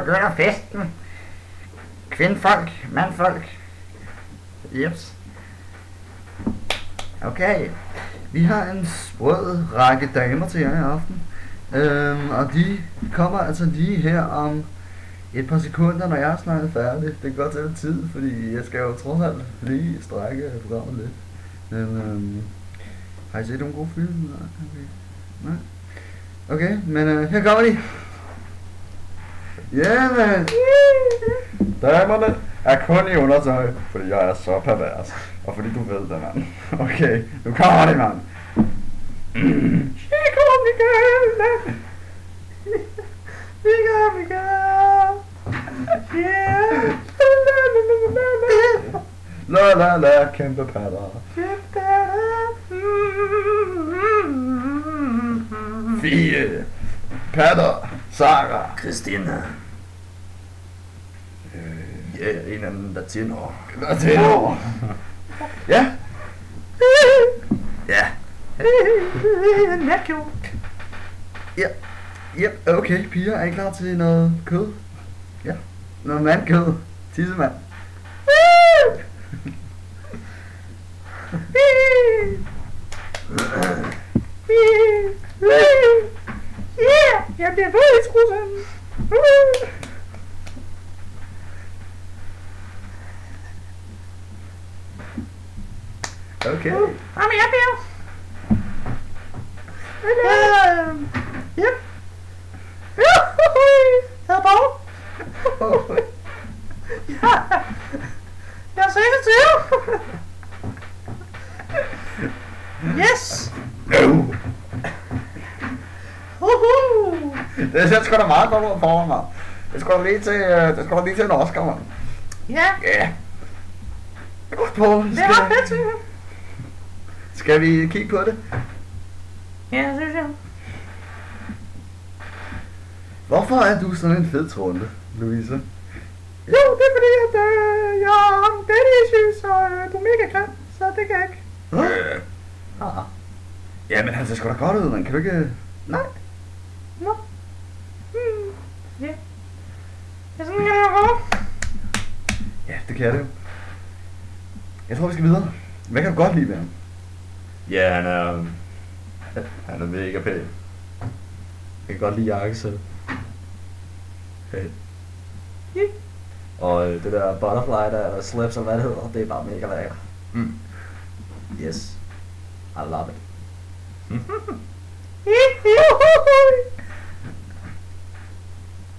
begynder festen. Kvindfolk, mandfolk. Jeps. Okay. Vi har en sprød række damer til jer i aften. Og de kommer altså lige her om et par sekunder, når jeg er snart færdig. Det kan godt tage tid, fordi jeg skal jo trods alt lige strække programmet lidt. Men har I set nogle gode film? Nej. Okay, men her kommer de. Jamen! Damerne er kun i undertøj, fordi jeg er så pervers. Og fordi du ved det, mand. Okay, nu kommer det, mand. Chico Miguel! Chico Miguel! Yeah! La la la, kæmpe patter. Fie! Patter! Sara! Christina. Ja, en anden latiner. Ja! Ja. Natjo! Ja, okay, piger, er I klar til noget kød? Ja, noget mandkød. Tissemand. Jeg bliver ved i trussen. Okay. Jamen, jeg bliver. Yep. Jeg er Borg. Jeg er 26. Yes. Det ser sgu da meget godt ud for mig. Det skal da lige til en Oscar, mand. Ja. Ja. Godt på. Det er ret fedt, skal vi kigge på det? Ja, synes jeg. Hvorfor er du sådan en fed trunde, Louise? Jo, det er fordi, at jeg har daddy issues, og du er mega grim, så det kan jeg ikke. Ja, men han ser sgu da godt ud, man. Kan du ikke... Nej. Nå. Ja. Ja, sådan kan jeg gå. Ja, det kan det jo. Jeg tror, vi skal videre. Hvad kan du godt lide ved ham? Ja, han er mega pæn. Jeg kan godt lide jakkesæt. Hey. Og det der butterfly der, eller slips, eller hvad det hedder, det er bare mega lækker. Yes. I love it.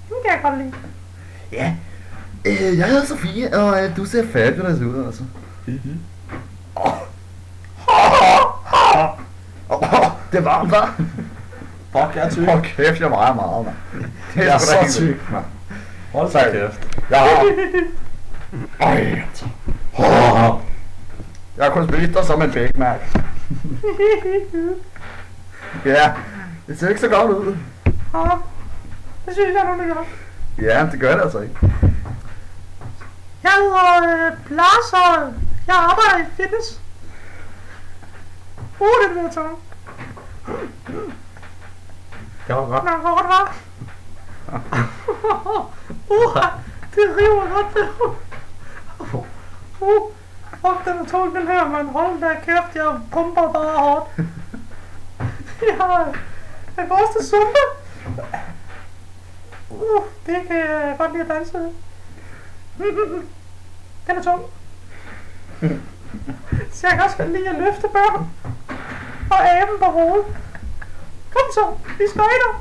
Det kan jeg godt lide. Ja. Jeg hedder Sofie, og du ser fabulous ud, altså. Det var varmt, hva'? Fuck, jeg er tyk. Hold kæft, jeg vejer meget, mand. Jeg er så tyk, mand. Hold så kæft. Jeg har kun spist dig som en Big Mac. Ja, det ser ikke så godt ud. Det synes jeg nu, det gør. Ja, det gør det altså ikke. Jeg hedder Lars, og jeg arbejder i fitness. Det bliver tungt. Det var godt. Nå, hvor det var. Det river godt det. Fuck, den er tung, den her, man. Hold da kæft, jeg pumper bare hårdt. Jeg går også til Zumba. Det kan jeg godt lide at danse. Den er tung. Så jeg kan også godt lide at løfte børn. Og aben på hovedet. Kom så, vi skøjter.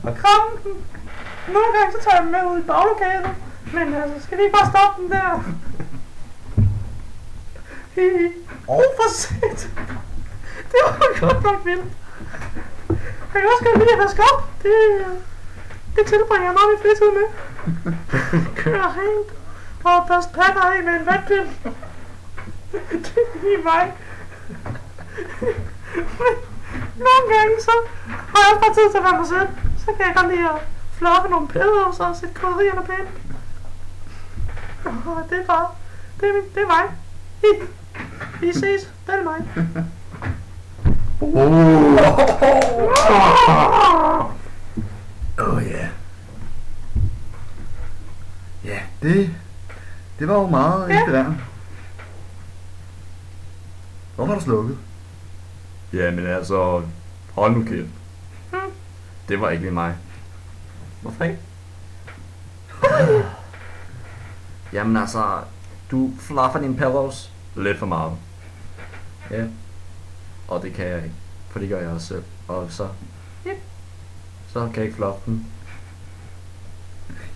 Og kram den. Nogle gange så tager jeg dem med ud i baglokalet. Men altså, skal vi ikke bare stoppe den der? For sent. Det var godt nok vildt. Jeg kan også godt lide at vaske op. Det tilbringer jeg meget min fritid med. Køre rent. Og børste patter af med en vatpind. Det er lige mig. Nogle gange så har jeg også bare tid til at være mig selv. Så kan jeg godt lide at floppe nogle piller og så sætte krydderierne pænt. Det er bare... Det er mig. Vi ses. Det er mig. Det var jo meget inspirerende. Hvorfor har du slukket? Jamen altså, hold nu kæft. Det var ikke lige mig. Hvorfor ikke? Jamen altså, Du fluffer dine pillows. lidt for meget. Ja. Og det kan jeg ikke, for det gør jeg også selv. Og så kan jeg ikke fluffe den,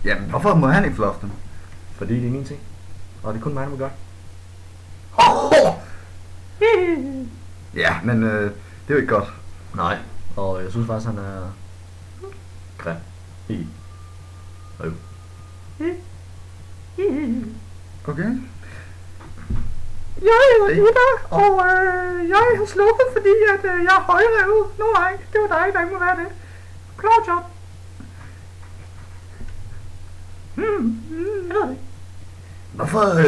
Jamen, hvorfor må han ikke fluffe den? fordi det er min ting. Og det er kun mig, der må gøre. Ja, men det er jo ikke godt. Nej, og jeg synes faktisk, han er grim. Okay. Jeg hedder Ida, og jeg har slukket, fordi at, jeg er højrevet. Nej, det var dig, der ikke må være det. Klart job.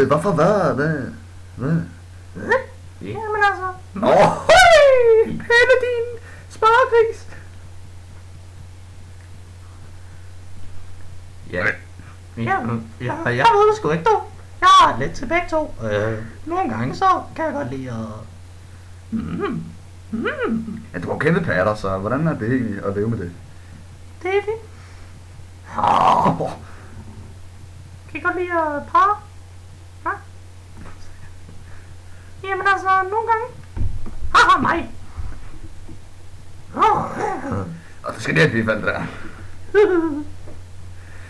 Hvorfor hvad? Jamen altså. Hælde din sparegris. Ja. Jeg ved det sgu ikke, dog. Jeg har lidt til begge to. Nogle gange så kan jeg godt lide at... Ja, du har kæmpe patter, så hvordan er det egentlig at leve med det? Det er fint. Kan I godt lide at parre? Hva? Jamen altså, nogle gange. Haha, mig. Og så skal det blive faldet der.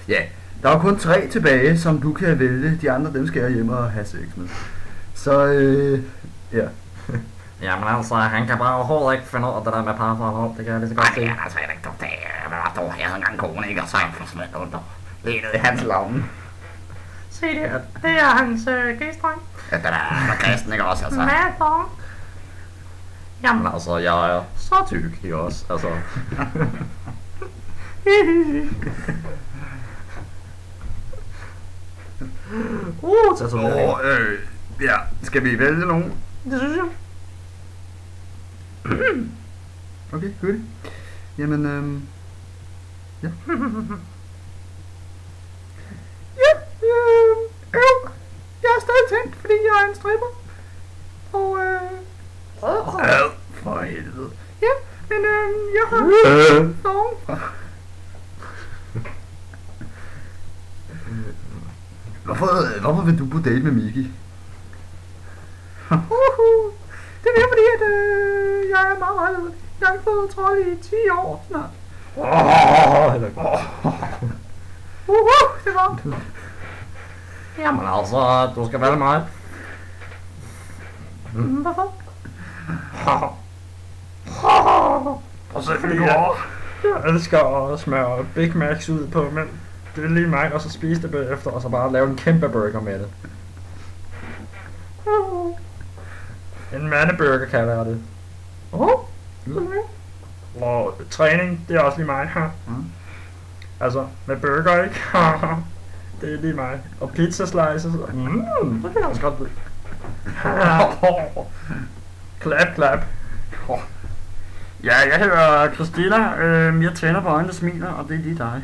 Ja, der er kun 3 tilbage, som du kan vælge. De andre, dem skal jeg hjem og have sex med. Så, ja. Jamen altså, han kan bare overhovedet ikke finde ud af det der med parforhold. Det kan jeg lige så godt se. Nej, altså ikke du det. Jeg havde engang kone, ikke? Og så forsvandt under. Lige ned i hans lomme. Se det, det er hans g-streng. Ja, den er kristen, ikke også, altså? Madong. Jamen Altså, jeg er så tyk, ikke også? Altså, tatovering. Ja, skal vi vælge nogen? Det synes jeg. Okay, good. Jamen, ja. Jeg er stadig tændt, fordi jeg er en stripper. Og, for helvede. Ja, men jeg har nogen. Hvorfor vil du på date med Miki? Det er mere fordi, at jeg er meget ledig. Jeg har ikke fået trold i 10 år snart. Det var. Jamen altså, du skal vælge mig. Hvorfor? Og så Fordi jeg elsker at smøre Big Macs ud på, men det er lige mig, og så spise det bagefter, og så bare lave en kæmpe burger med det. En mandeburger kalder jeg det. Og træning, det er også lige mig. Altså, med burger, ikke? Det er lige mig. Og pizza slices. Det kan jeg også godt lide. Clap, clap. Ja, jeg hedder Christina. Jeg tænder på øjnene, smiler, og det er lige dig.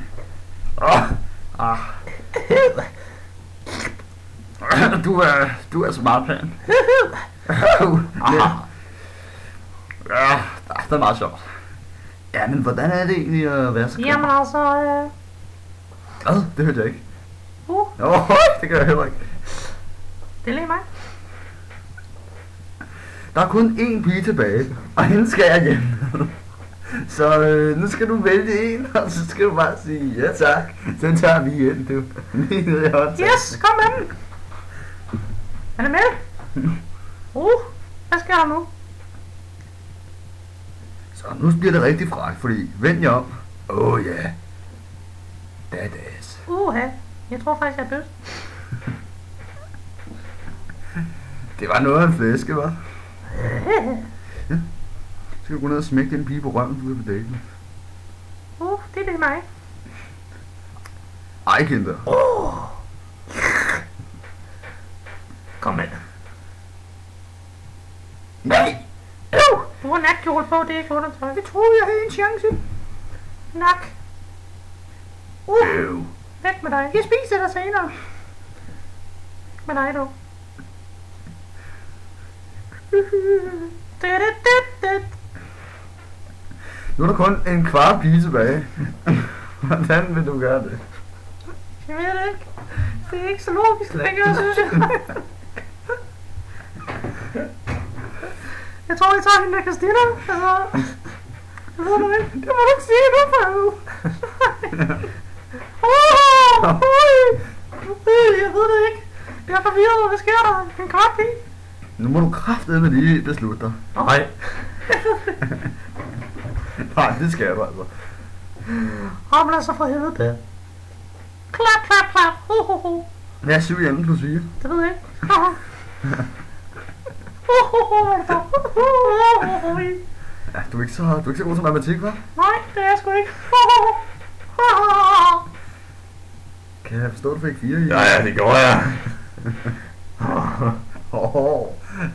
Du er så meget pæn. Ja, det er meget sjovt. Ja, men hvordan er det egentlig at være så køn? Jamen altså, Hvad? Det hørte jeg ikke. Det gør jeg heller ikke. det er lige mig. Der er kun én pige tilbage, og hende skal jeg hjem. Så nu skal du vælge en, og så skal du bare sige ja tak. Så tager vi hjem, du. Lige ned i håndtaget. Yes, kom med den. Er det med? Hvad sker der nu? Så nu bliver det rigtig frækt, fordi vend jer om. Ja. Badass. Jeg tror faktisk, jeg er død. Det var noget af en flæske, hva'? Ja. Så skal du gå ned og smække den pige på røven, du er på daten. Det er mig. Ej, kinder. Kom med. Nej! Du har natkjole på, det er ikke undertøj. Jeg troede, jeg havde en chance. Nak. Øv. Væk med dig. Jeg spiser dig senere. med dig, du. Nu er der kun en kvart pige tilbage. Hvordan vil du gøre det? Jeg ved det ikke. Det er ikke så logisk længere, synes jeg. Jeg tror, jeg tager hende der Christina. Altså... Jeg ved det ikke. Det må du ikke sige nu, for jeg ved det ikke. Jeg er forvirret. Hvad sker der? En kvart pige? Nu må du kraftedeme lige beslutte dig. Nej. Nej, det skal du altså. Men altså for helvede da. Klap, klap, klap. Hvad er 7 hjemme plus 4? Det ved jeg ikke. Ja, du er ikke så god til matematik, hva'? Nej, det er jeg sgu ikke. Kan jeg forstå, at du fik 4 i? Ja, det gjorde jeg.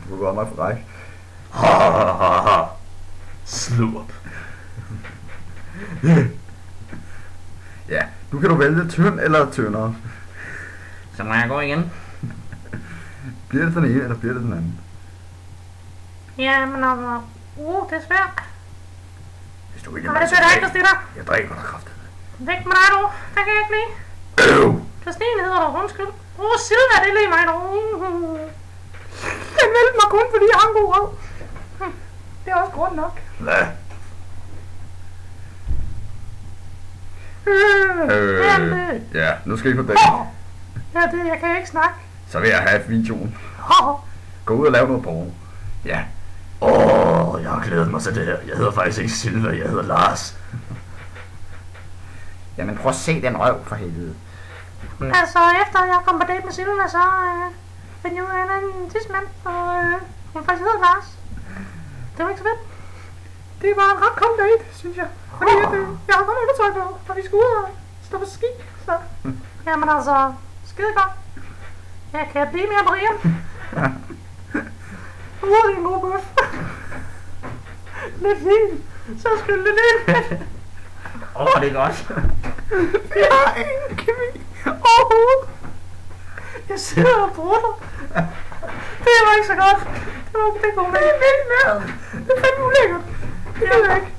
Du var godt mig fræk. Slurp. Ja, nu kan du vælge tynd eller tyndere. Så må jeg gå igen. Bliver det den ene, eller bliver det den anden? Ja, men altså... det er svært. Hvis du ikke Men det er ikke, Christina. Jeg drikker dig kraftigt. Væk med dig, du. Det kan jeg ikke lide. Christine hedder du, undskyld. Silva, det er lige mig, du. Den vælte mig kun, fordi jeg har en god røv. Det er også grund nok. Hvad? Ja, nu skal I på dæk. Ja, det, jeg kan ikke snakke. Så vil jeg have videoen. Gå ud og lave noget porno. Ja. Jeg har glædet mig til det her. Jeg hedder faktisk ikke Silva, jeg hedder Lars. Jamen prøv at se den røv for helvede. Altså, efter jeg kom på date med Silva, så fandt jeg ud af en anden tidsmand, og hun faktisk hedder Lars. Det var ikke så fedt. Det var en ret kold date, synes jeg. Fordi jeg har godt undertøj på, når vi skal ud og stå på ski. Så. Jamen altså, skide godt. Jeg kan blive mere Brian. Det er en god bøf. Lidt fint. Så skyld det lidt. Det er godt. Jeg har ingen kemi overhovedet. Jeg sidder og bruger. Det var ikke så godt. Det går med. Det er vildt mad. Det er fandme ulækkert. Det ved jeg ikke.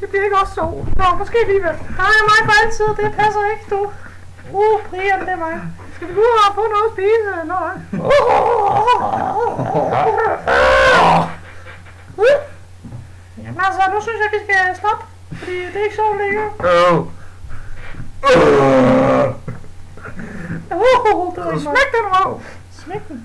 Det bliver ikke også så. Nå, måske alligevel. Der er mig for altid. Det passer ikke, du. Brian, det er mig. Skal vi gå ud og få noget at spise? Nå. Jamen altså, nu synes jeg, vi skal stoppe. Fordi det er ikke sjovt længere. Smæk den røv. Smæk den.